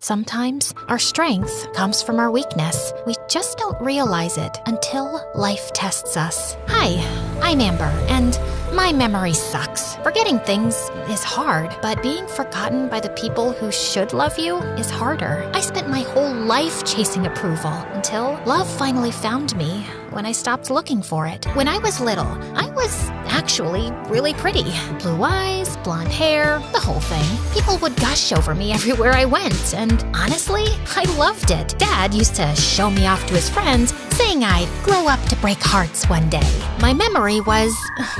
Sometimes our strength comes from our weakness. We just don't realize it until life tests us. Hi, I'm Amber, and my memory sucks. Forgetting things is hard, but being forgotten by the people who should love you is harder. I spent my whole life chasing approval until love finally found me when I stopped looking for it. When I was little, I was actually really pretty. Blue eyes, blonde hair, the whole thing. People would gush over me everywhere I went, and honestly, I loved it. Dad used to show me off to his friends, saying I'd grow up to break hearts one day. My memory was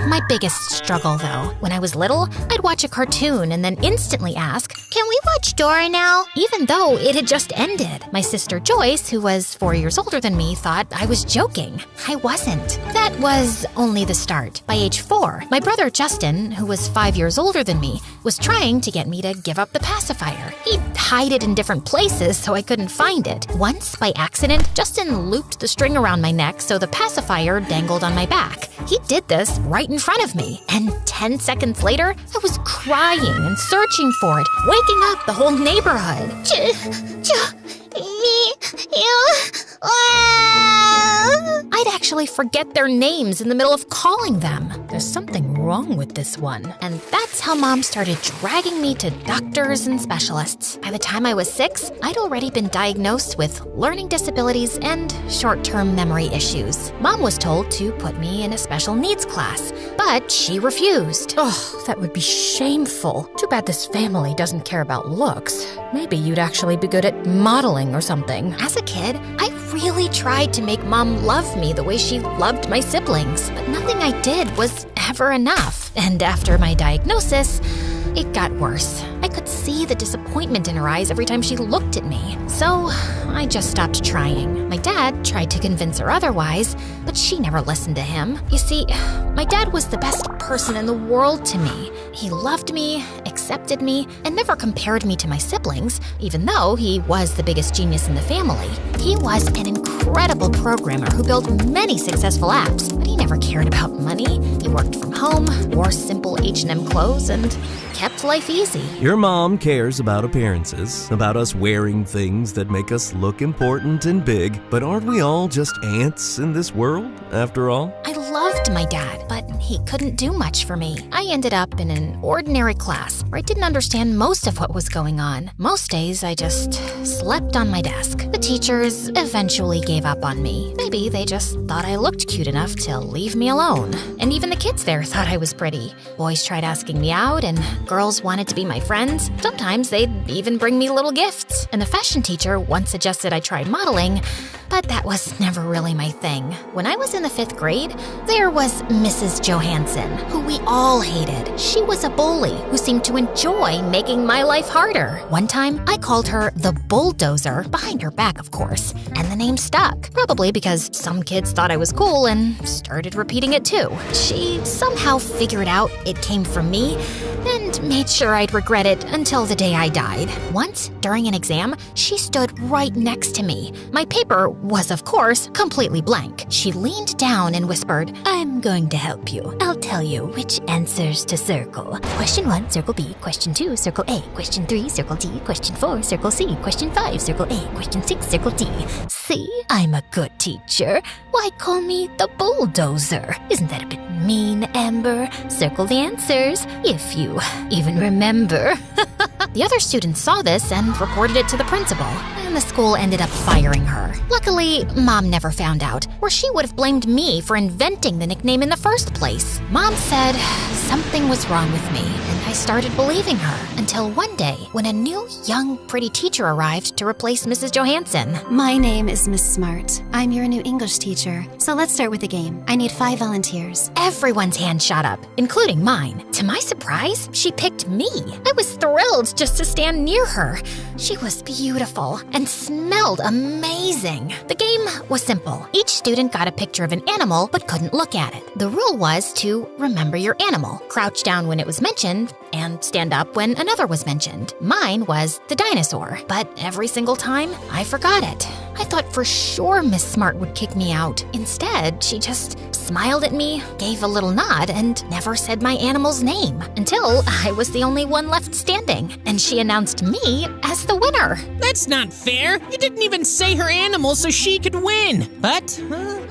my biggest struggle, though. When I was little, I'd watch a cartoon and then instantly ask, "Can we watch Dora now?" Even though it had just ended. My sister Joyce, who was 4 years older than me, thought I was joking. I wasn't. That was only the start. By age 4, my brother Justin, who was 5 years older than me, was trying to get me to give up the pacifier. He'd hide it in different places so I couldn't find it. Once, by accident, Justin looped the string around my neck so the pacifier dangled on my back. He did this right in front of me, and 10 seconds later, I was crying and searching for it, waking up the whole neighborhood. I'd actually forget their names in the middle of calling them. There's something wrong with this one. And that's how Mom started dragging me to doctors and specialists. By the time I was 6, I'd already been diagnosed with learning disabilities and short-term memory issues. Mom was told to put me in a special needs class, but she refused. Oh, that would be shameful. Too bad this family doesn't care about looks. Maybe you'd actually be good at modeling or something. As a kid, I really tried to make Mom love me the way she loved my siblings, but nothing I did was ever enough. And after my diagnosis, it got worse. I could see the disappointment in her eyes every time she looked at me. So I just stopped trying. My dad tried to convince her otherwise, but she never listened to him. You see, my dad was the best person in the world to me. He loved me, accepted me, and never compared me to my siblings, even though he was the biggest genius in the family. He was an incredible programmer who built many successful apps, but he never cared about money. He worked from home, wore simple H&M clothes, and kept life easy. Your mom cares about appearances, about us wearing things that make us look important and big, but aren't we all just ants in this world, after all? I loved my dad, but he couldn't do much for me. I ended up in an ordinary class where I didn't understand most of what was going on. Most days, I just slept on my desk. The teachers eventually gave up on me. Maybe they just thought I looked cute enough to leave me alone. And even the kids there thought I was pretty. Boys tried asking me out, and girls wanted to be my friends. Sometimes they'd even bring me little gifts. And the fashion teacher once suggested I try modeling, but that was never really my thing. When I was in the 5th grade, there was Mrs. Johansson, who we all hated. She was a bully who seemed to enjoy making my life harder. One time, I called her the bulldozer, behind her back, of course, and the name stuck. Probably because some kids thought I was cool and started repeating it too. She somehow figured out it came from me and made sure I'd regret it until the day I died. Once, during an exam, she stood right next to me. My paper was, of course, completely blank. She leaned down and whispered, "I'm going to help you. I'll tell you which answers to circle. Question 1, circle B. Question 2, circle A. Question 3, circle D. Question 4, circle C. Question 5, circle A. Question 6, circle D. See, I'm a good teacher. Why call me the bulldozer? Isn't that a bit mean, Amber? Circle the answers, if you even remember." The other students saw this and reported it to the principal, and the school ended up firing her. Luckily, Mom never found out, or she would have blamed me for inventing the nickname in the first place. Mom said something was wrong with me, and I started believing her, until one day when a new, young, pretty teacher arrived to replace Mrs. Johansson. My name is Miss Smart. I'm your new English teacher. So let's start with the game. I need 5 volunteers. Everyone's hand shot up, including mine. To my surprise, she picked me. I was thrilled just to stand near her. She was beautiful and smelled amazing. The game was simple. Each student got a picture of an animal but couldn't look at it. The rule was to remember your animal, crouch down when it was mentioned, and stand up when another was mentioned. Mine was the dinosaur, but every single time, I forgot it. I thought for sure Miss Smart would kick me out. Instead, she just smiled at me, gave a little nod, and never said my animal's name until I was the only one left standing, and she announced me as the winner. That's not fair. You didn't even say her animal so she could win. But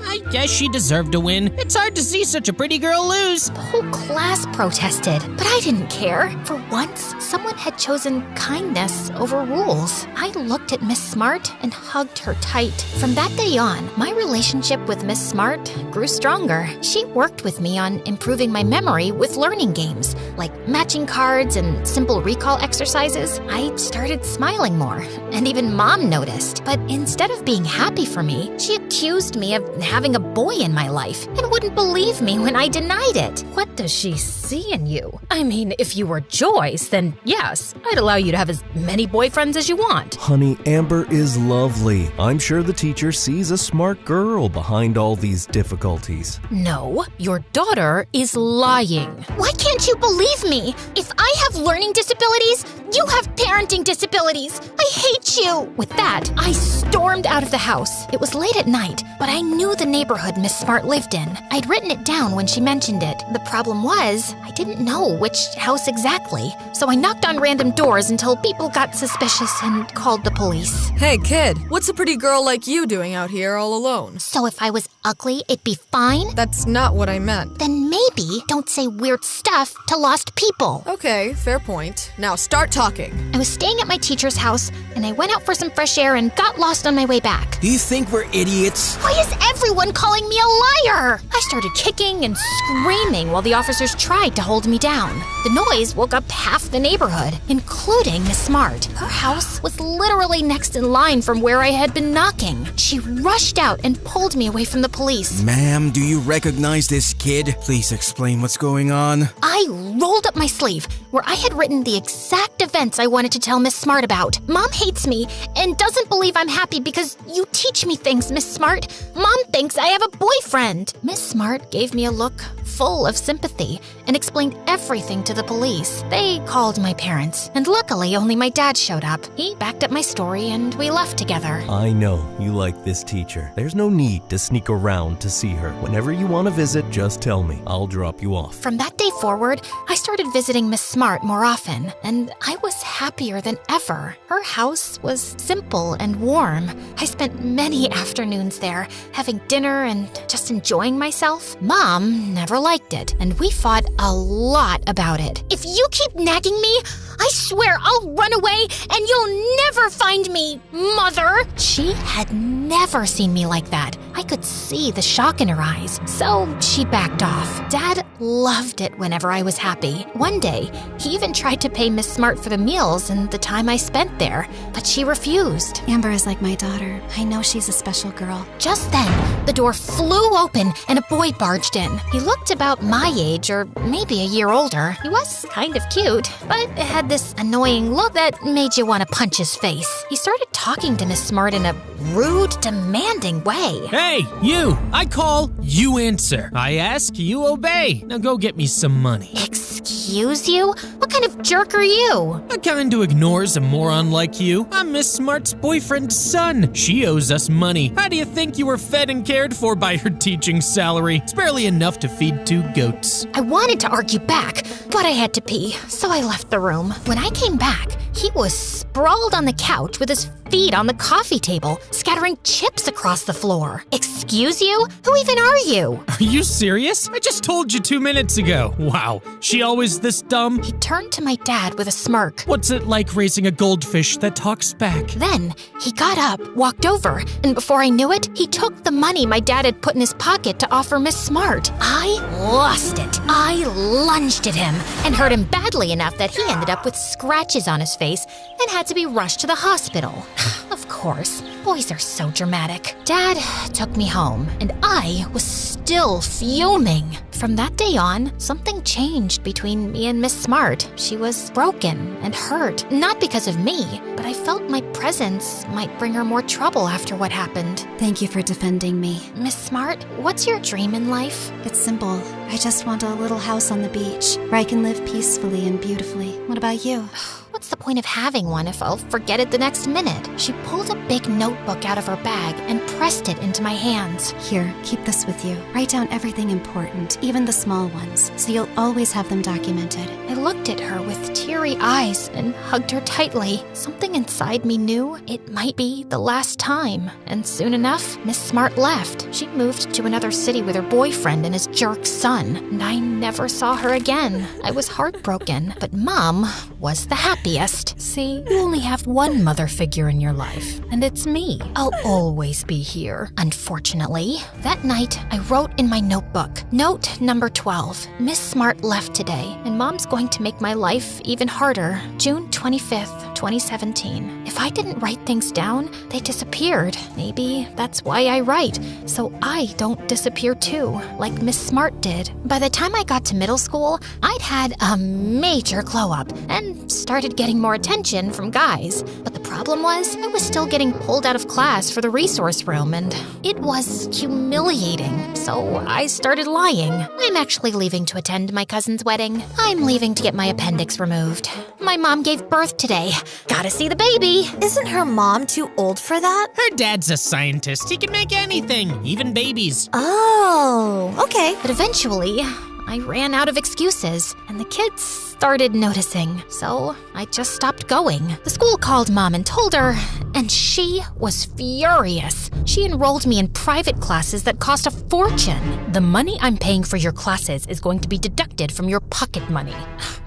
I guess she deserved to win. It's hard to see such a pretty girl lose. The whole class protested, but I didn't care. For once, someone had chosen kindness over rules. I looked at Miss Smart and hugged her tight. From that day on, my relationship with Miss Smart grew stronger. She worked with me on improving my memory with learning games, like matching cards and simple recall exercises. I started smiling more, and even Mom noticed. But instead of being happy for me, she accused me of having a boy in my life and wouldn't believe me when I denied it. What does she see in you? I mean, if you were Joyce, then yes, I'd allow you to have as many boyfriends as you want. Honey, Amber is lovely. I'm sure the teacher sees a smart girl behind all these difficulties. No, your daughter is lying. Why can't you believe me? If I have learning disabilities, you have parenting disabilities. I hate you. With that, I stormed out of the house. It was late at night, but I knew the neighborhood Miss Smart lived in. I'd written it down when she mentioned it. The problem was, I didn't know which house exactly. So I knocked on random doors until people got suspicious and called the police. Hey, kid, what's a pretty girl like you doing out here all alone? So if I was ugly, it'd be fine? That's not what I meant. Then maybe don't say weird stuff to lost people. Okay, fair point. Now start talking. I was staying at my teacher's house, and I went out for some fresh air and got lost on my way back. Do you think we're idiots? Why is everyone calling me a liar? I started kicking and screaming while the officers tried to hold me down. The noise woke up half the neighborhood, including Miss Smart. Her house was literally next in line from where I had been knocking. She rushed out and pulled me away from the police. Ma'am, do you recognize this kid? Please explain what's going on. I rolled up my sleeve where I had written the exact events I wanted to tell Miss Smart about. Mom hates me and doesn't believe I'm happy because you teach me things, Miss Smart. Mom thinks I have a boyfriend. Miss Smart gave me a look full of sympathy and explained everything to the police. They called my parents, and luckily only my dad showed up. He backed up my story and we left together. I know you like this teacher. There's no need to sneak around to see her. Whenever you want to visit, just tell me. I'll drop you off. From that day forward, I started visiting Miss Smart more often, and I was happier than ever. Her house was simple and warm. I spent many afternoons there, having dinner and just enjoying myself. Mom never liked it, and we fought a lot about it. If you keep nagging me, I swear I'll run away and you'll never find me, Mother. She had never seen me like that. I could see the shock in her eyes, so she backed off. Dad loved it whenever I was happy. One day, he even tried to pay Miss Smart for the meals and the time I spent there, but she refused. Amber is like my daughter. I know she's a special girl. Just then, the door flew open and a boy barged in. He looked about my age or maybe a year older. He was kind of cute, but had this annoying look that made you want to punch his face. He started talking to Miss Smart in a rude, demanding way. Hey, you! I call, you answer. I ask, you obey. Now go get me some money. Excuse you? What kind of jerk are you? A kind who ignores a moron like you. I'm Miss Smart's boyfriend's son. She owes us money. How do you think you were fed and cared for by her teaching salary? It's barely enough to feed 2 goats. I wanted to argue back, but I had to pee, so I left the room. When I came back, he was sprawled on the couch with his feet on the coffee table, scattering chips across the floor. Excuse you? Who even are you? Are you serious? I just told you 2 minutes ago. Wow, she always this dumb? He turned to my dad with a smirk. What's it like raising a goldfish that talks back? Then he got up, walked over, and before I knew it, he took the money my dad had put in his pocket to offer Miss Smart. I lost it. I lunged at him and hurt him badly enough that he ended up with scratches on his face and had to be rushed to the hospital. Of course, boys are so dramatic. Dad took me home, and I was still fuming. From that day on, something changed between me and Miss Smart. She was broken and hurt, not because of me, but I felt my presence might bring her more trouble after what happened. Thank you for defending me. Miss Smart, what's your dream in life? It's simple. I just want a little house on the beach where I can live peacefully and beautifully. What about you? What What's the point of having one if I'll forget it the next minute? She pulled a big notebook out of her bag and pressed it into my hands. Here, keep this with you. Write down everything important, even the small ones, so you'll always have them documented. I looked at her with teary eyes and hugged her tightly. Something inside me knew it might be the last time. And soon enough, Miss Smart left. She moved to another city with her boyfriend and his jerk son, and I never saw her again. I was heartbroken, but Mom was the happiest. See, you only have one mother figure in your life, and it's me. I'll always be here. Unfortunately, that night I wrote in my notebook, note number 12, Miss Smart left today, and Mom's going to make my life even harder. June 25th, 2017. If I didn't write things down, they disappeared. Maybe that's why I write, so I don't disappear too, like Miss Smart did. By the time I got to middle school, I'd had a major glow up and started getting more attention from guys. But the problem was, I was still getting pulled out of class for the resource room, and it was humiliating. So I started lying. I'm actually leaving to attend my cousin's wedding. I'm leaving to get my appendix removed. My mom gave birth today. Gotta see the baby. Isn't her mom too old for that? Her dad's a scientist. He can make anything, even babies. Oh, okay. But eventually, I ran out of excuses, and the kids started noticing, so I just stopped going. The school called Mom and told her, and she was furious. She enrolled me in private classes that cost a fortune. The money I'm paying for your classes is going to be deducted from your pocket money.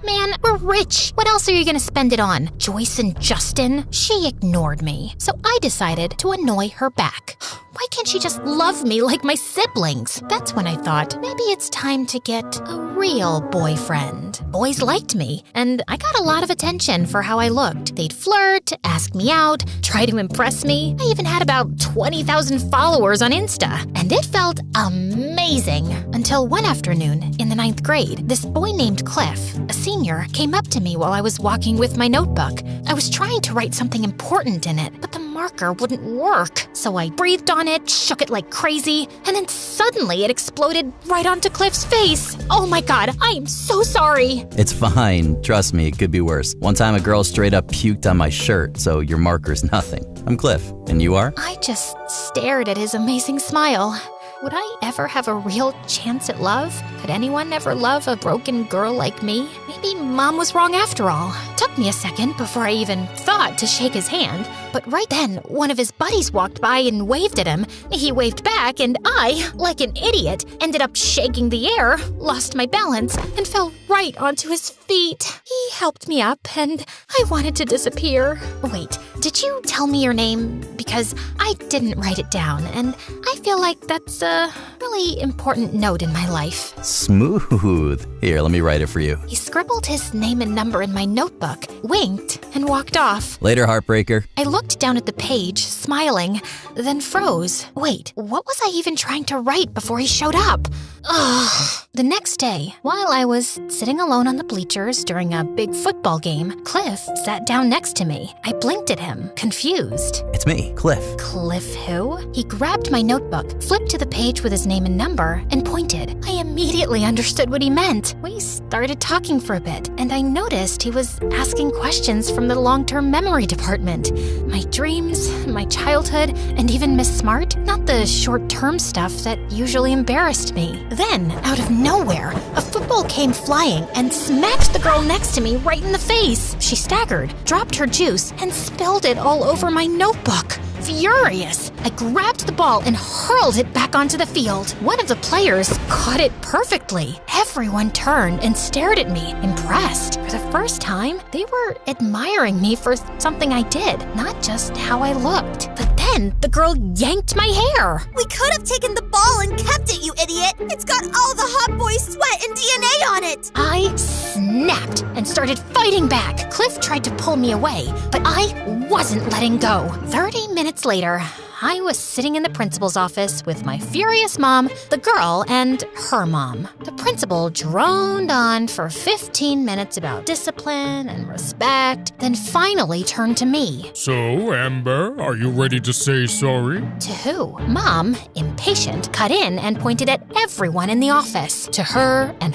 Man, we're rich. What else are you gonna spend it on? Joyce and Justin? She ignored me, so I decided to annoy her back. Why can't she just love me like my siblings? That's when I thought, maybe it's time to get a real boyfriend. Boys liked me, and I got a lot of attention for how I looked. They'd flirt, ask me out, try to impress me. I even had about 20,000 followers on Insta, and it felt amazing. Until one afternoon, in the 9th grade, this boy named Cliff, a senior, came up to me while I was walking with my notebook. I was trying to write something important in it, but the marker wouldn't work. So I breathed on it, shook it like crazy, and then suddenly it exploded right onto Cliff's face. Oh my God, I am so sorry. It's fine. Trust me, it could be worse. One time a girl straight up puked on my shirt, so your marker's nothing. I'm Cliff, and you are? I just stared at his amazing smile. Would I ever have a real chance at love? Could anyone ever love a broken girl like me? Maybe Mom was wrong after all. Took me a second before I even thought to shake his hand. But right then, one of his buddies walked by and waved at him. He waved back, and I, like an idiot, ended up shaking the air, lost my balance, and fell right onto his feet. He helped me up, and I wanted to disappear. Wait, did you tell me your name? Because I didn't write it down, and I feel like that's a really important note in my life. Smooth. Here, let me write it for you. He scribbled his name and number in my notebook, winked, and walked off. Later, heartbreaker. I looked down at the page, smiling, then froze. Wait, what was I even trying to write before he showed up? Ugh. The next day, while I was sitting alone on the bleachers during a big football game, Cliff sat down next to me. I blinked at him, confused. It's me, Cliff. Cliff who? He grabbed my notebook, flipped to the page with his name and number, and pointed. I immediately understood what he meant. We started talking for a bit, and I noticed he was asking questions from the long-term memory department. My dreams, my childhood, and even Miss Smart. Not the short-term stuff that usually embarrassed me. Then, out of nowhere, a football came flying and smacked the girl next to me right in the face. She staggered, dropped her juice, and spilled it all over my notebook. Furious, I grabbed the ball and hurled it back onto the field. One of the players caught it perfectly. Everyone turned and stared at me, impressed. For the first time, they were admiring me for something I did, not just how I looked. But then the girl yanked my hair. We could have taken the ball and kept it, you idiot! It's got all the hot boy sweat and DNA on it! I snapped and started fighting back. Cliff tried to pull me away, but I wasn't letting go. 30 minutes later, I was sitting in the principal's office with my furious mom, the girl, and her mom. The principal droned on for 15 minutes about discipline and respect, then finally turned to me. So, Amber, are you ready to say sorry? To who? Mom, impatient, cut in and pointed at everyone in the office. To her and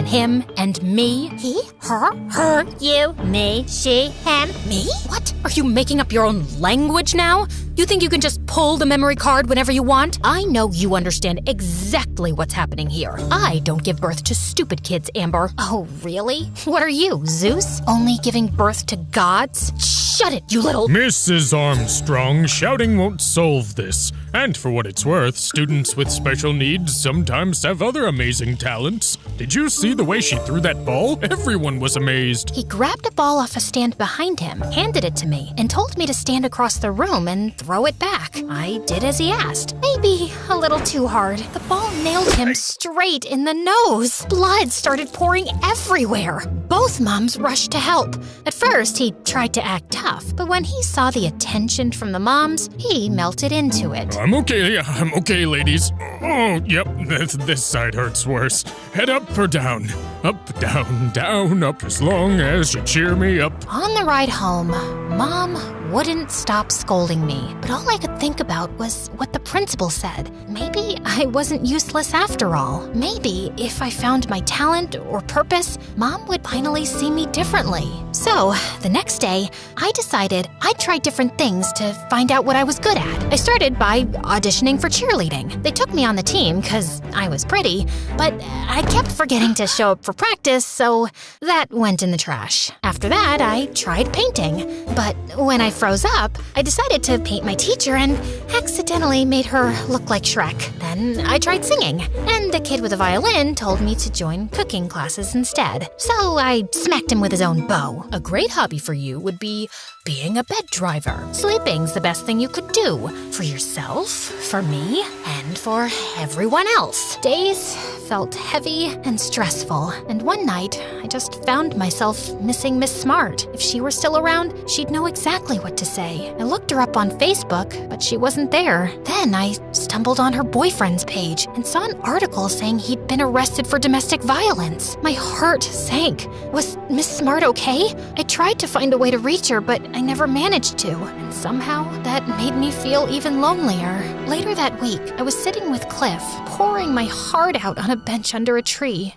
him and me. He, her, you, me, she, him. Me? What? Are you making up your own language now? You think you can just pull the memory card whenever you want? I know you understand exactly what's happening here. I don't give birth to stupid kids, Amber. Oh, really? What are you, Zeus? Only giving birth to gods? Shut it, you little— Mrs. Armstrong, shouting won't solve this. And for what it's worth, students with special needs sometimes have other amazing talents. Did you see the way she threw that ball? Everyone was amazed. He grabbed a ball off a stand behind him, handed it to me, and told me to stand across the room and throw it back. I did as he asked. Maybe a little too hard. The ball nailed him straight in the nose. Blood started pouring everywhere. Both moms rushed to help. At first, he tried to act tough, but when he saw the attention from the moms, he melted into it. I'm okay, ladies. Oh, yep, this side hurts worse. Head up or down? Up, down, down, up, as long as you cheer me up. On the ride home, Mom wouldn't stop scolding me, but all I could think about was what the principal said. Maybe I wasn't useless after all. Maybe if I found my talent or purpose, Mom would finally see me differently. So, the next day, I decided I'd try different things to find out what I was good at. I started by auditioning for cheerleading. They took me on the team because I was pretty, but I kept forgetting to show up for practice, so that went in the trash. After that, I tried painting, but when I froze up, I decided to paint my teacher and accidentally made her look like Shrek. Then I tried singing, and the kid with a violin told me to join cooking classes instead. So I smacked him with his own bow. A great hobby for you would be being a bed driver. Sleeping's the best thing you could do for yourself, for me, and for everyone else. Days felt heavy and stressful, and one night I just found myself missing Miss Smart. If she were still around, she'd know exactly what to say. I looked her up on Facebook, but she wasn't there. Then I stumbled on her boyfriend's page and saw an article saying he'd been arrested for domestic violence. My heart sank. Was Miss Smart okay? I tried to find a way to reach her, but I never managed to, and somehow that made me feel even lonelier. Later that week, I was sitting with Cliff, pouring my heart out on a bench under a tree.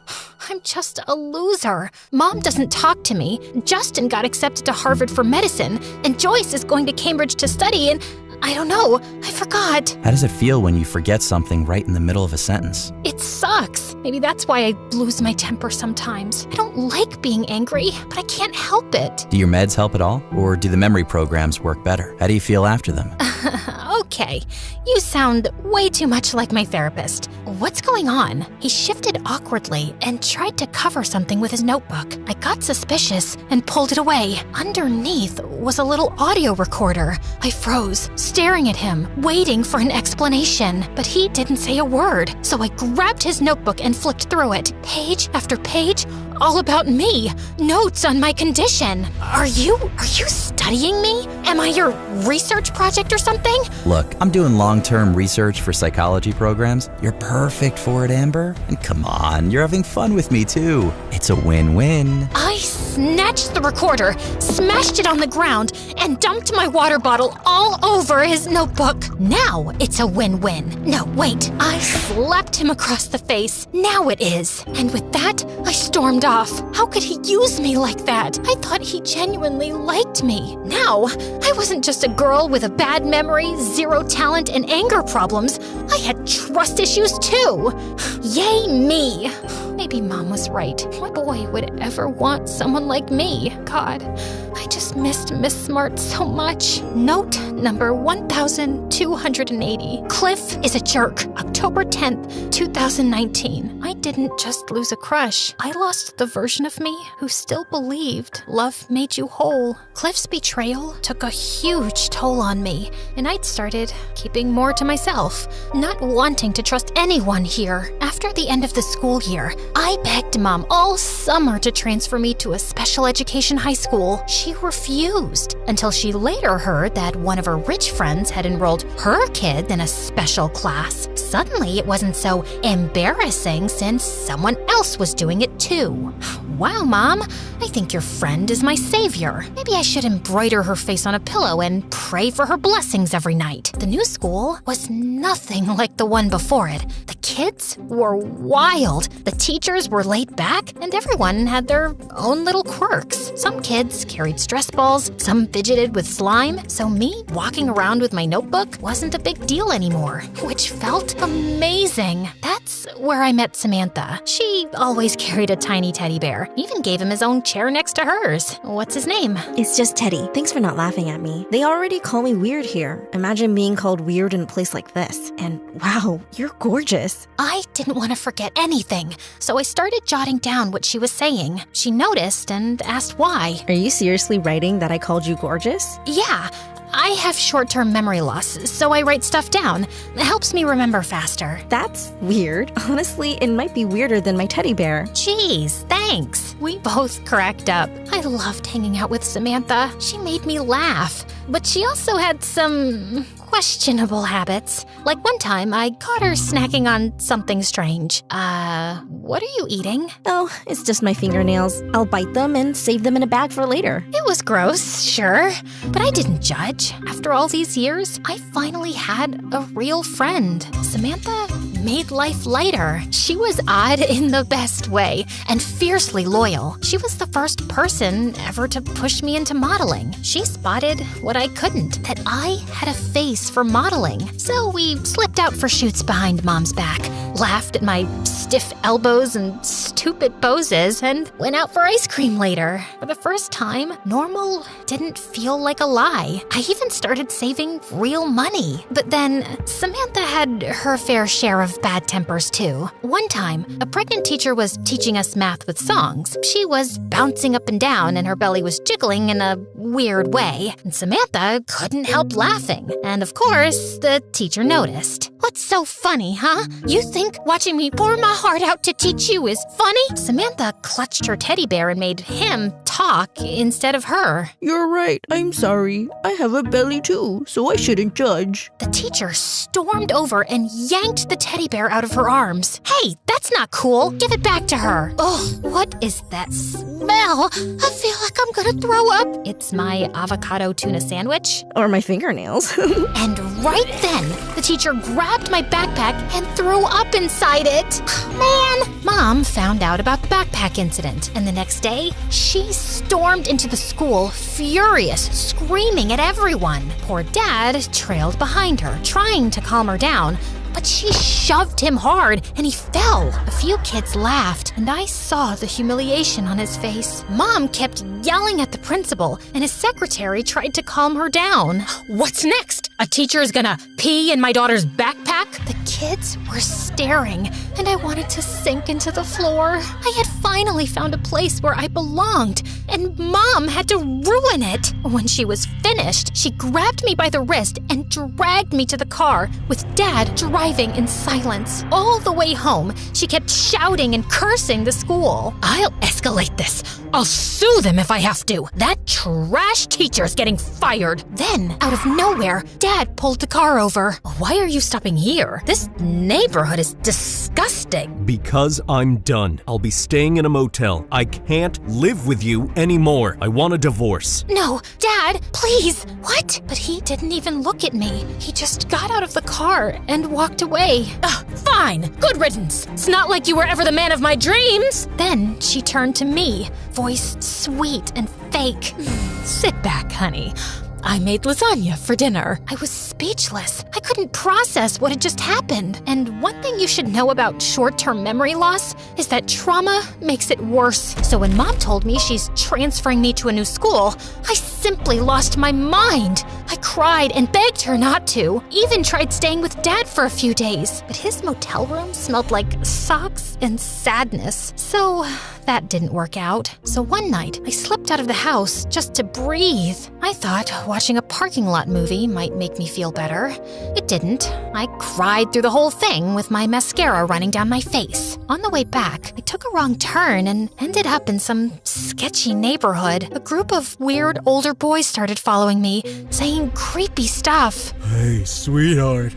I'm just a loser. Mom doesn't talk to me. Justin got accepted to Harvard for medicine, and Joyce is going to Cambridge to study, and I don't know, I forgot. How does it feel when you forget something right in the middle of a sentence? It sucks. Maybe that's why I lose my temper sometimes. I don't like being angry, but I can't help it. Do your meds help at all? Or do the memory programs work better? How do you feel after them? Okay, you sound way too much like my therapist. What's going on? He shifted awkwardly and tried to cover something with his notebook. I got suspicious and pulled it away. Underneath was a little audio recorder. I froze, staring at him, waiting for an explanation. But he didn't say a word, so I grabbed his notebook and flipped through it. Page after page, all about me. Notes on my condition. Are you studying me? Am I your research project or something? Look, I'm doing long-term research for psychology programs. You're perfect for it, Amber. And come on, you're having fun with me too. It's a win-win. I snatched the recorder, smashed it on the ground, and dumped my water bottle all over his notebook. Now it's a win-win. No, wait. I slapped him across the face. Now it is. And with that, I stormed off. How could he use me like that? I thought he genuinely liked me. Now, I wasn't just a girl with a bad memory, zero talent, and anger problems. I had trust issues too. Yay me. Maybe Mom was right. What boy would ever want someone like me? God, I just missed Miss Smart so much. Note number 1280. Cliff is a jerk. October 10th, 2019. I didn't just lose a crush. I lost the version of me who still believed love made you whole. Cliff's betrayal took a huge toll on me, and I'd started keeping more to myself, not wanting to trust anyone here. After the end of the school year, I begged Mom all summer to transfer me to a special education high school. she refused until she later heard that one of her rich friends had enrolled her kid in a special class. Suddenly, it wasn't so embarrassing since someone else was doing it too. Wow, Mom, I think your friend is my savior. Maybe I should embroider her face on a pillow and pray for her blessings every night. The new school was nothing like the one before it. The kids were wild. The teachers were laid back, and everyone had their own little quirks. Some kids carried stress balls, some fidgeted with slime, so me walking around with my notebook wasn't a big deal anymore, which felt amazing. That's where I met Samantha. She always carried a tiny teddy bear, even gave him his own chair next to hers. What's his name? It's just Teddy. Thanks for not laughing at me. They already call me weird here. Imagine being called weird in a place like this. And wow, you're gorgeous. I didn't want to forget anything, so I started jotting down what she was saying. She noticed and asked why. Are you seriously writing that I called you gorgeous? Yeah. I have short-term memory loss, so I write stuff down. It helps me remember faster. That's weird. Honestly, it might be weirder than my teddy bear. Jeez, thanks. We both cracked up. I loved hanging out with Samantha. She made me laugh. But she also had some questionable habits. Like one time, I caught her snacking on something strange. What are you eating? Oh, it's just my fingernails. I'll bite them and save them in a bag for later. It was gross, sure, but I didn't judge. After all these years, I finally had a real friend. Samantha made life lighter. She was odd in the best way and fiercely loyal. She was the first person ever to push me into modeling. She spotted what I couldn't, that I had a face for modeling. So we slipped out for shoots behind Mom's back, laughed at my stiff elbows and stupid poses, and went out for ice cream later. For the first time, normal didn't feel like a lie. I even started saving real money. But then Samantha had her fair share of bad tempers too. One time, a pregnant teacher was teaching us math with songs. She was bouncing up and down and her belly was jiggling in a weird way. And Samantha couldn't help laughing. And of course, the teacher noticed. What's so funny, huh? You think watching me pour my heart out to teach you is funny? Samantha clutched her teddy bear and made him talk instead of her. You're right. I'm sorry. I have a belly too, so I shouldn't judge. The teacher stormed over and yanked the teddy bear out of her arms. Hey, that's not cool. Give it back to her. Ugh, what is that smell? I feel like I'm gonna throw up. It's my avocado tuna sandwich. Or my fingernails. And right then, the teacher grabbed my backpack and threw up inside it. Man! Mom found out about the backpack incident, and the next day, she stormed into the school, furious, screaming at everyone. Poor Dad trailed behind her, trying to calm her down, but she shoved him hard and he fell. A few kids laughed and I saw the humiliation on his face. Mom kept yelling at the principal and his secretary tried to calm her down. What's next? A teacher is gonna pee in my daughter's backpack? The kids were staring and I wanted to sink into the floor. I had finally found a place where I belonged and Mom had to ruin it. When she was finished, she grabbed me by the wrist and dragged me to the car with Dad driving in silence. All the way home, she kept shouting and cursing the school. I'll escalate this. I'll sue them if I have to. That trash teacher's getting fired. Then, out of nowhere, Dad pulled the car over. Why are you stopping here? This neighborhood is disgusting. Because I'm done. I'll be staying in a motel. I can't live with you anymore. I want a divorce. No, Dad, please. What? But he didn't even look at me. He just got out of the car and walked away. Fine. Good riddance. It's not like you were ever the man of my dreams. Then she turned to me, voice sweet and fake. Sit back, honey. I made lasagna for dinner. I was speechless. I couldn't process what had just happened. And one thing you should know about short-term memory loss is that trauma makes it worse. So when Mom told me she's transferring me to a new school, I simply lost my mind. I cried and begged her not to. Even tried staying with Dad for a few days. But his motel room smelled like socks and sadness. So that didn't work out. So one night, I slipped out of the house just to breathe. I thought watching a parking lot movie might make me feel better. It didn't. I cried through the whole thing with my mascara running down my face. On the way back, I took a wrong turn and ended up in some sketchy neighborhood. A group of weird older boys started following me, saying creepy stuff. Hey, sweetheart,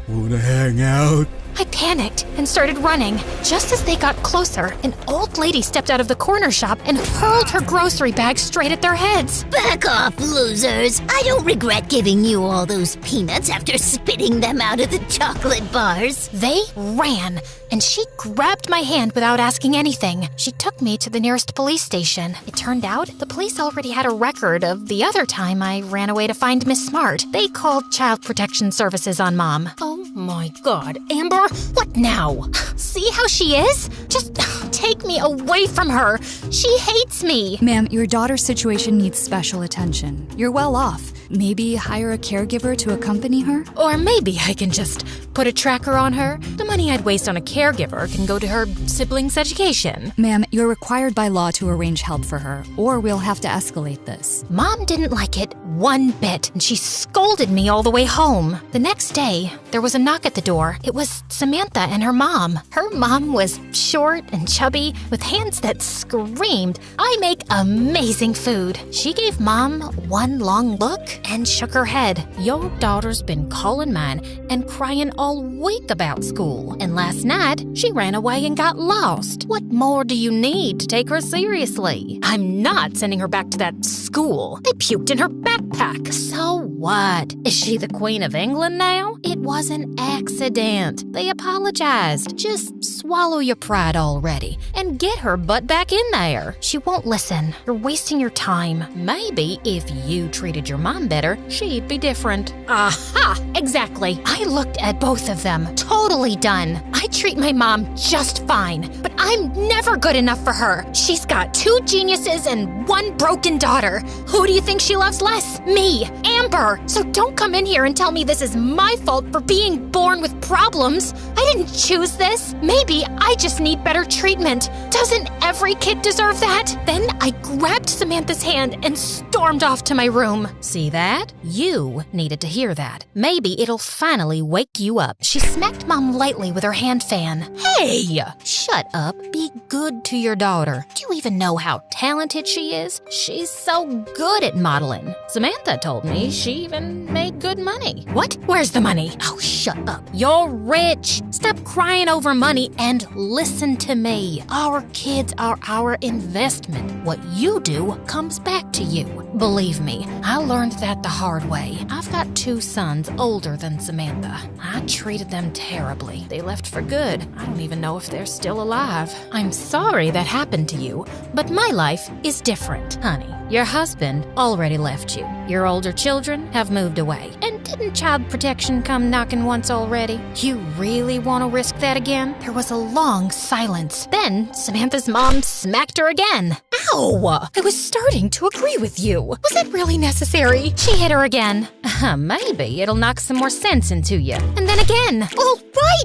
wanna hang out? I panicked and started running. Just as they got closer, an old lady stepped out of the corner shop and hurled her grocery bag straight at their heads. Back off, losers. I don't regret giving you all those peanuts after spitting them out of the chocolate bars. They ran, and she grabbed my hand without asking anything. She took me to the nearest police station. It turned out the police already had a record of the other time I ran away to find Miss Smart. They called Child Protection Services on Mom. Oh my God, Amber, what now? See how she is? Just take me away from her. She hates me. Ma'am, your daughter's situation needs special attention. You're well off. Maybe hire a caregiver to accompany her? Or maybe I can just put a tracker on her. The money I'd waste on a caregiver can go to her siblings' education. Ma'am, you're required by law to arrange help for her, or we'll have to escalate this. Mom didn't like it one bit, and she scolded me all the way home. The next day, there was a knock at the door. It was Samantha and her mom. Her mom was short and chubby, with hands that screamed, "I make amazing food." She gave Mom one long look and shook her head. Your daughter's been calling mine and crying all week about school. And last night, she ran away and got lost. What more do you need to take her seriously? I'm not sending her back to that school. They puked in her backpack. So what? Is she the Queen of England now? It was an accident. They apologized. Just swallow your pride already and get her butt back in there. She won't listen. You're wasting your time. Maybe if you treated your mom better, she'd be different. Aha! Exactly. I looked at both of them. Totally done. I treat my mom just fine, but I'm never good enough for her. She's got 2 geniuses and 1 broken daughter. Who do you think she loves less? Me, Amber. So don't come in here and tell me this is my fault for being born with problems. I didn't choose this. Maybe I just need better treatment. Doesn't every kid deserve that? Then I grabbed Samantha's hand and stormed off to my room. See that? You needed to hear that. Maybe it'll finally wake you up. She smacked Mom lightly with her hand fan. Hey! Shut up. Be good to your daughter. Do you even know how talented she is? She's so good at modeling. Samantha told me she even made good money. What? Where's the money? Oh, shut up. You're rich. Stop crying over money and listen to me. Our kids are our investment. What you do comes back to you. Believe me, I learned that the hard way. I've got 2 sons older than Samantha. I treated them terribly. They left for good. I don't even know if they're still alive. I'm sorry that happened to you, but my life is different, honey. Your husband already left you. Your older children have moved away. And didn't child protection come knocking once already? You really want to risk that again? There was a long silence. Then Samantha's mom smacked her again. Ow! I was starting to agree with you. Was it really necessary? She hit her again. Maybe it'll knock some more sense into you. And then again.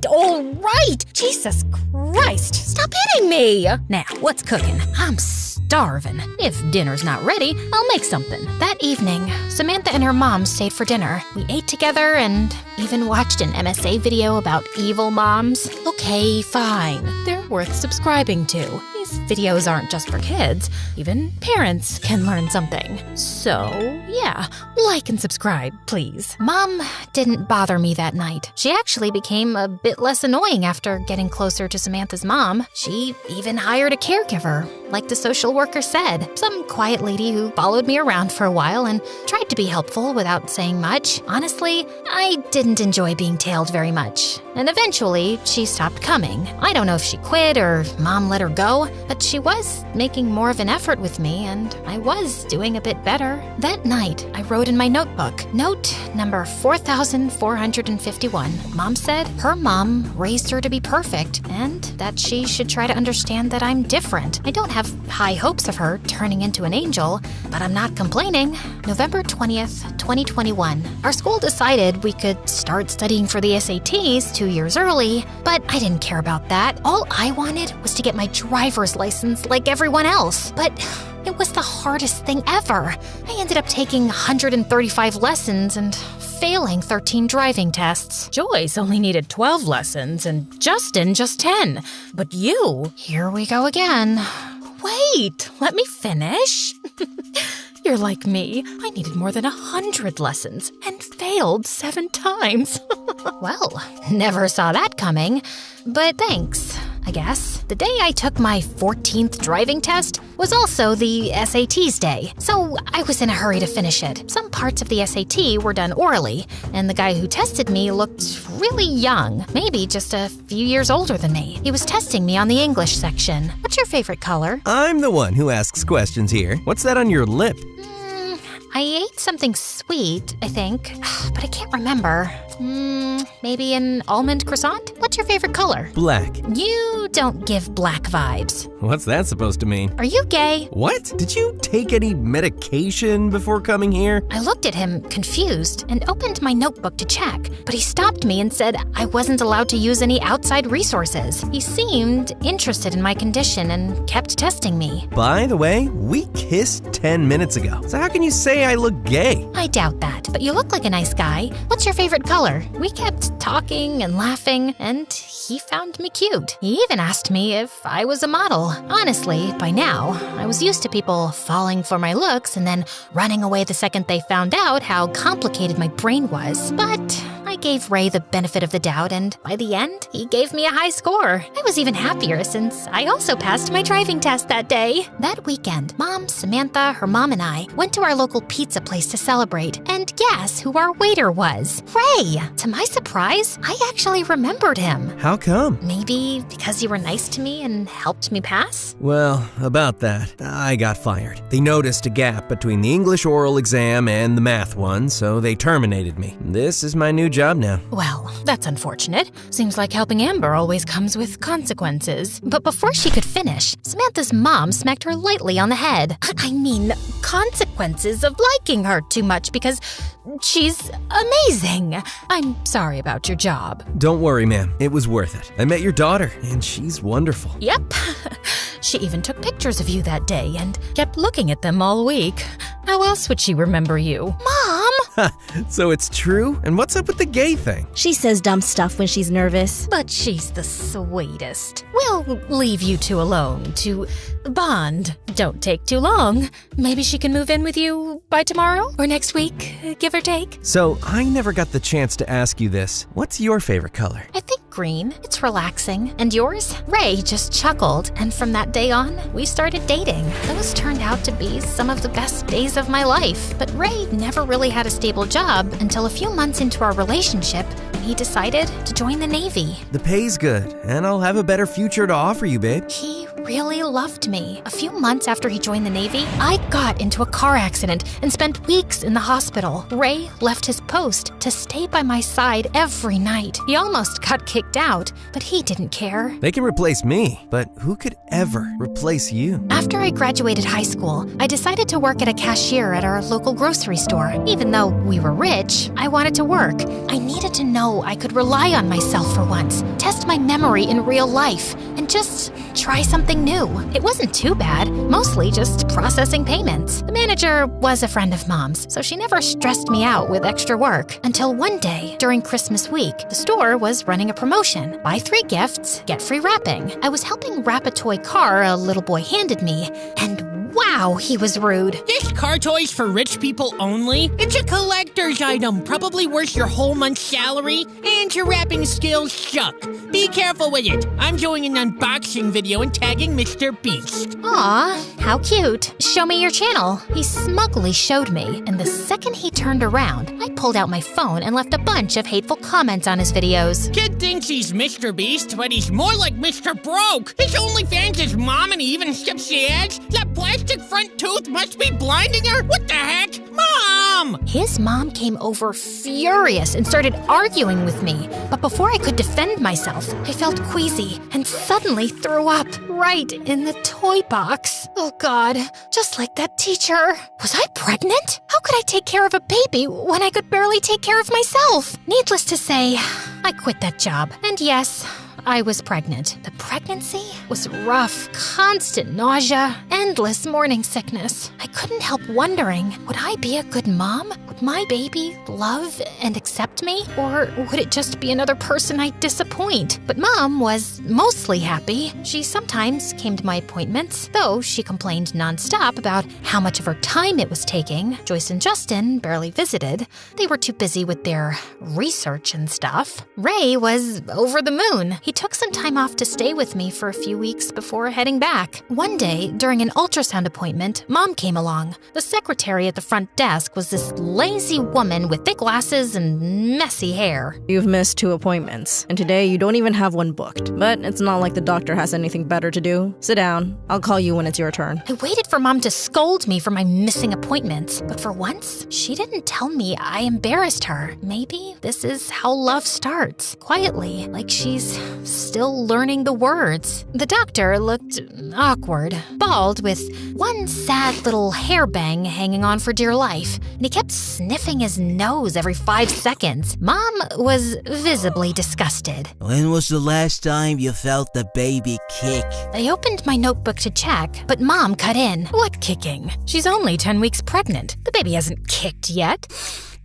All right! Jesus Christ! Stop hitting me! Now, what's cooking? I'm starving. If dinner's not ready, I'll make something. That evening, Samantha and her mom stayed for dinner. We ate together and even watched an MSA video about evil moms. Okay, fine. They're worth subscribing to. These videos aren't just for kids. Even parents can learn something. So, yeah, like and subscribe, please. Mom didn't bother me that night. She actually became a bit less annoying after getting closer to Samantha's mom. She even hired a caregiver, like the social worker said. Some quiet lady who followed me around for a while and tried to be helpful without saying much. Honestly, I didn't enjoy being tailed very much. And eventually, she stopped coming. I don't know if she quit or Mom let her go, but she was making more of an effort with me, and I was doing a bit better. That night, I wrote in my notebook, note number 4451. Mom said her mom raised her to be perfect, and that she should try to understand that I'm different. I don't have high hopes of her turning into an angel, but I'm not complaining. November 20th, 2021. Our school decided we could start studying for the SATs 2 years early, but I didn't care about that. All I wanted was to get my driver's driver's license like everyone else. But it was the hardest thing ever. I ended up taking 135 lessons and failing 13 driving tests. Joyce only needed 12 lessons and Justin just 10. But you... Here we go again. Wait, let me finish. You're like me. I needed more than 100 lessons and failed 7 times. Well, never saw that coming. But thanks, I guess. The day I took my 14th driving test was also the SAT's day, so I was in a hurry to finish it. Some parts of the SAT were done orally, and the guy who tested me looked really young, maybe just a few years older than me. He was testing me on the English section. What's your favorite color? I'm the one who asks questions here. What's that on your lip? I ate something sweet, I think, but I can't remember. Maybe an almond croissant? What's your favorite color? Black. You don't give black vibes. What's that supposed to mean? Are you gay? What? Did you take any medication before coming here? I looked at him, confused, and opened my notebook to check, but he stopped me and said I wasn't allowed to use any outside resources. He seemed interested in my condition and kept testing me. By the way, we kissed 10 minutes ago, so how can you say I look gay? I doubt that, but you look like a nice guy. What's your favorite color? We kept talking and laughing, and he found me cute. He even asked me if I was a model. Honestly, by now, I was used to people falling for my looks and then running away the second they found out how complicated my brain was. But I gave Ray the benefit of the doubt, and by the end, he gave me a high score. I was even happier since I also passed my driving test that day. That weekend, Mom, Samantha, her mom, and I went to our local pizza place to celebrate. And guess who our waiter was? Ray! To my surprise, I actually remembered him. How come? Maybe because you were nice to me and helped me pass? Well, about that, I got fired. They noticed a gap between the English oral exam and the math one, so they terminated me. This is my new job now. Well, that's unfortunate. Seems like helping Amber always comes with consequences. But before she could finish, Samantha's mom smacked her lightly on the head. I mean, consequences of liking her too much because she's amazing. I'm sorry about your job. Don't worry, ma'am. It was worth it. I met your daughter, and she's wonderful. Yep. She even took pictures of you that day and kept looking at them all week. How else would she remember you? Mom! So it's true? And what's up with the gay thing? She says dumb stuff when she's nervous. But she's the sweetest. We'll leave you two alone to bond. Don't take too long. Maybe she can move in with you by tomorrow or next week, give or take. So I never got the chance to ask you this. What's your favorite color? I think green. It's relaxing. And yours? Ray just chuckled, and from that day on, we started dating. Those turned out to be some of the best days of my life. But Ray never really had a stable job until a few months into our relationship, he decided to join the Navy. The pay's good, and I'll have a better future to offer you, babe. He really loved me. A few months after he joined the Navy, I got into a car accident and spent weeks in the hospital. Ray left his post to stay by my side every night. He almost got kicked out, but he didn't care. They can replace me, but who could ever replace you? After I graduated high school, I decided to work at a cashier at our local grocery store. Even though we were rich, I wanted to work. I needed to know I could rely on myself for once, test my memory in real life, and just try something new. It wasn't too bad, mostly just processing payments. The manager was a friend of Mom's, so she never stressed me out with extra work. Until one day, during Christmas week, the store was running a promotion. Buy 3 gifts, get free wrapping. I was helping wrap a toy car a little boy handed me, and wow, he was rude. This car toy's for rich people only? It's a collector's item, probably worth your whole month's salary, and your wrapping skills suck. Be careful with it. I'm doing an unboxing video and tagging Mr. Beast. Aw, how cute. Show me your channel. He smugly showed me, and the second he turned around, I pulled out my phone and left a bunch of hateful comments on his videos. Kid thinks he's Mr. Beast, but he's more like Mr. Broke. His OnlyFans is mom and he even skips the ads. That plastic front tooth must be blinding her. What the heck? Mom! His mom came over furious and started arguing with me. But before I could defend myself, I felt queasy and suddenly threw up right in the toy box. Oh God, just like that teacher. Was I pregnant? How could I take care of a baby when I could barely take care of myself? Needless to say, I quit that job. And yes, I was pregnant. The pregnancy was rough. Constant nausea, endless morning sickness. I couldn't help wondering, would I be a good mom? Would my baby love and accept me? Or would it just be another person I'd disappoint? But Mom was mostly happy. She sometimes came to my appointments, though she complained nonstop about how much of her time it was taking. Joyce and Justin barely visited. They were too busy with their research and stuff. Ray was over the moon. He took some time off to stay with me for a few weeks before heading back. One day, during an ultrasound appointment, Mom came along. The secretary at the front desk was this lazy woman with thick glasses and messy hair. You've missed 2 appointments, and today you don't even have one booked. But it's not like the doctor has anything better to do. Sit down. I'll call you when it's your turn. I waited for Mom to scold me for my missing appointments, but for once, she didn't tell me I embarrassed her. Maybe this is how love starts, quietly, like she's still learning the words. The doctor looked awkward, bald with one sad little hair bang hanging on for dear life, and he kept sniffing his nose every 5 seconds. Mom was visibly disgusted. When was the last time you felt the baby kick? I opened my notebook to check, but Mom cut in. What kicking? She's only 10 weeks pregnant. The baby hasn't kicked yet.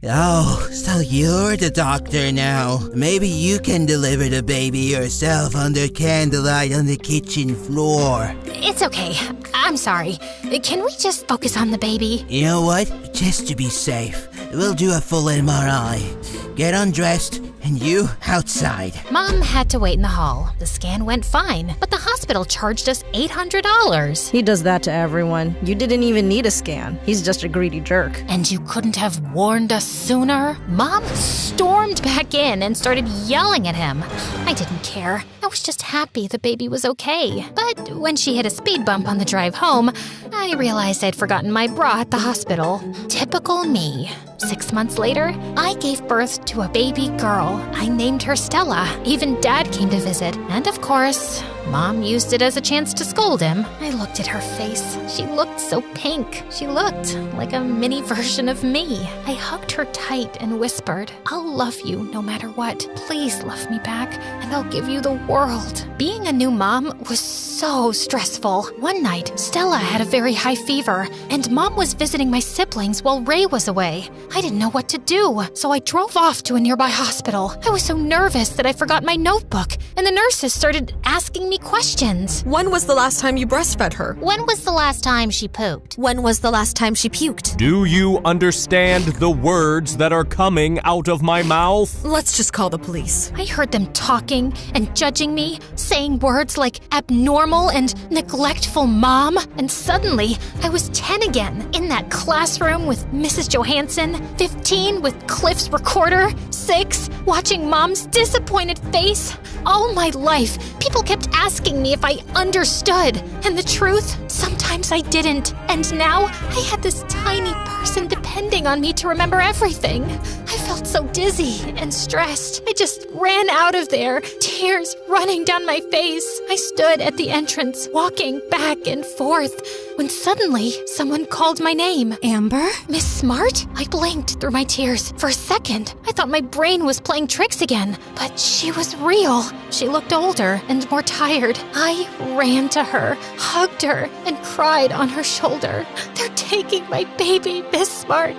Oh, so you're the doctor now. Maybe you can deliver the baby yourself under candlelight on the kitchen floor. It's okay. I'm sorry. Can we just focus on the baby? You know what? Just to be safe, we'll do a full MRI. Get undressed, and you outside. Mom had to wait in the hall. The scan went fine, but the hospital charged us $800. He does that to everyone. You didn't even need a scan. He's just a greedy jerk. And you couldn't have warned us sooner? Mom stormed back in and started yelling at him. I didn't care. I was just happy the baby was okay. But when she hit a speed bump on the drive home, I realized I'd forgotten my bra at the hospital. Typical me. 6 months later, I gave birth to a baby girl. I named her Stella. Even Dad came to visit. And of course, Mom used it as a chance to scold him. I looked at her face. She looked so pink. She looked like a mini version of me. I hugged her tight and whispered, "I'll love you no matter what. Please love me back, and I'll give you the world." Being a new mom was so stressful. One night, Stella had a very high fever, and Mom was visiting my siblings while Ray was away. I didn't know what to do, so I drove off to a nearby hospital. I was so nervous that I forgot my notebook, and the nurses started asking me questions. When was the last time you breastfed her? When was the last time she pooped? When was the last time she puked? Do you understand the words that are coming out of my mouth? Let's just call the police. I heard them talking and judging me, saying words like abnormal and neglectful mom, and suddenly I was 10 again, in that classroom with Mrs. Johansson, 15 with Cliff's recorder, 6 watching Mom's disappointed face. All my life, people kept asking me if I understood, and the truth, sometimes I didn't. And now I had this tiny person depending on me to remember everything. I felt so dizzy and stressed. I just ran out of there, tears running down my face. I stood at the entrance, walking back and forth, when suddenly someone called my name. Amber? Miss Smart? I blinked through my tears. For a second, I thought my brain was playing tricks again, but she was real. She looked older and more tired. I ran to her, hugged her, and cried on her shoulder. "They're taking my baby, Miss Smart.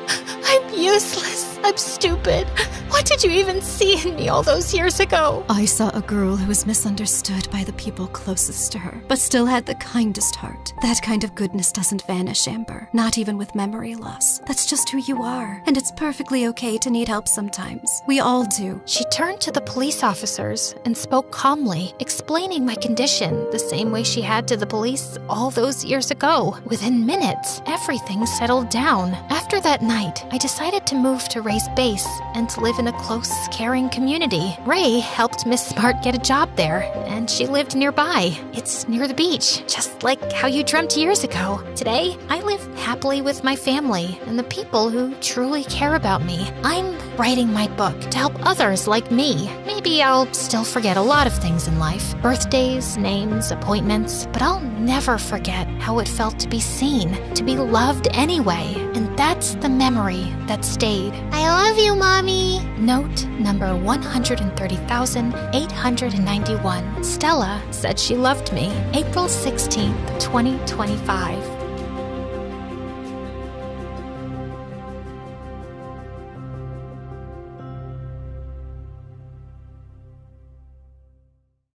I'm useless. I'm stupid. What did you even see in me all those years ago?" I saw a girl who was misunderstood by the people closest to her, but still had the kindest heart. That kind of goodness doesn't vanish, Amber. Not even with memory loss. That's just who you are. And it's perfectly okay to need help sometimes. We all do. She turned to the police officers and spoke calmly, explaining my condition the same way she had to the police all those years ago. Within minutes, everything settled down. After that night, I decided to move to Ray's base and to live in a close, caring community. Ray helped Miss Smart get a job there, and she lived nearby. It's near the beach, just like how you dreamt years ago. Today, I live happily with my family and the people who truly care about me. I'm writing my book to help others like me. Maybe I'll still forget a lot of things in life, birthdays, names, appointments, but I'll never forget how it felt to be seen, to be loved anyway, and That's the memory that stayed. I love you, Mommy. Note number 130,891. Stella said she loved me. April 16th, 2025.